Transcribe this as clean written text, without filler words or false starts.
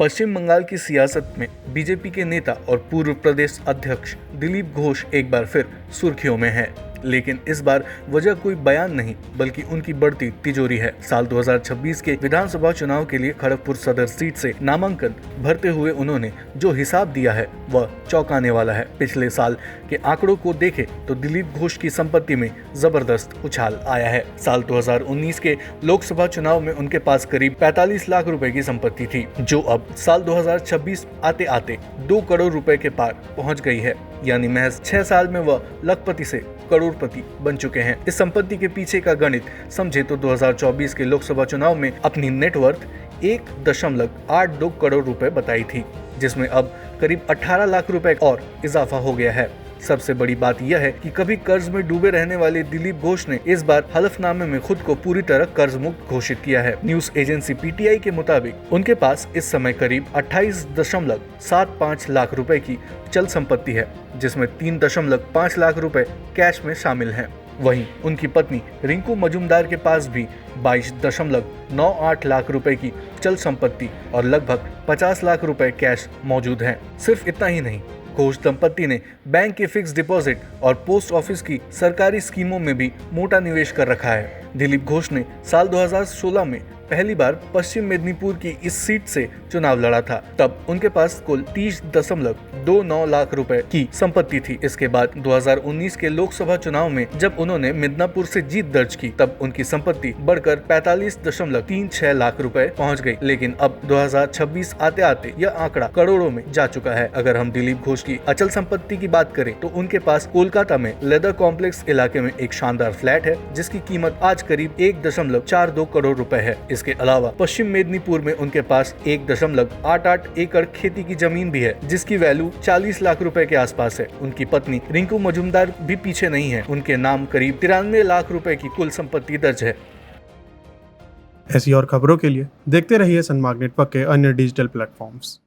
पश्चिम बंगाल की सियासत में बीजेपी के नेता और पूर्व प्रदेश अध्यक्ष दिलीप घोष एक बार फिर सुर्खियों में है, लेकिन इस बार वजह कोई बयान नहीं बल्कि उनकी बढ़ती तिजोरी है। साल 2026 के विधानसभा चुनाव के लिए खड़गपुर सदर सीट से नामांकन भरते हुए उन्होंने जो हिसाब दिया है वह चौंकाने वाला है। पिछले साल के आंकड़ों को देखें तो दिलीप घोष की संपत्ति में जबरदस्त उछाल आया है। साल 2019 के लोकसभा चुनाव में उनके पास करीब 45 लाख रुपए की संपत्ति थी, जो अब साल 2026 आते आते 2 करोड़ रुपए के पार पहुंच गई है। यानी महज 6 साल में वह लखपति से करोड़पति बन चुके हैं। इस संपत्ति के पीछे का गणित समझे तो 2024 के लोकसभा चुनाव में अपनी नेटवर्थ 1.82 करोड़ रुपए बताई थी, जिसमें अब करीब 18 लाख रुपए और इजाफा हो गया है। सबसे बड़ी बात यह है कि कभी कर्ज में डूबे रहने वाले दिलीप घोष ने इस बार हलफनामे में खुद को पूरी तरह कर्ज मुक्त घोषित किया है। न्यूज एजेंसी पीटीआई के मुताबिक उनके पास इस समय करीब 28.75 लाख रुपए की चल संपत्ति है, जिसमें 3.5 लाख रुपए कैश में शामिल हैं। वहीं उनकी पत्नी रिंकू मजूमदार के पास भी 22.98 लाख रुपए की चल संपत्ति और लगभग 50 लाख रुपए कैश मौजूद हैं। सिर्फ इतना ही नहीं, घोष दंपत्ति ने बैंक के फिक्स डिपॉजिट और पोस्ट ऑफिस की सरकारी स्कीमों में भी मोटा निवेश कर रखा है। दिलीप घोष ने साल 2016 में पहली बार पश्चिम मेदिनीपुर की इस सीट से चुनाव लड़ा था। तब उनके पास कुल 30.29 लाख रुपए की संपत्ति थी। इसके बाद 2019 के लोकसभा चुनाव में जब उन्होंने मिदनापुर से जीत दर्ज की, तब उनकी संपत्ति बढ़कर 45.36 लाख रुपए पहुंच गई। लेकिन अब 2026 आते आते यह आंकड़ा करोड़ों में जा चुका है। अगर हम दिलीप घोष की अचल संपत्ति की बात करें तो उनके पास कोलकाता में लेदर कॉम्प्लेक्स इलाके में एक शानदार फ्लैट है, जिसकी कीमत आज करीब 1.42 करोड़ रुपए है। इसके अलावा पश्चिम मेदिनीपुर में उनके पास 1.88 एकड़ खेती की जमीन भी है, जिसकी वैल्यू 40 लाख रुपए के आसपास है। उनकी पत्नी रिंकू मजूमदार भी पीछे नहीं है, उनके नाम करीब 93 लाख रुपए की कुल संपत्ति दर्ज है। ऐसी और खबरों के लिए देखते रहिए सनमार्ग नेटवर्क के अन्य डिजिटल प्लेटफॉर्म्स।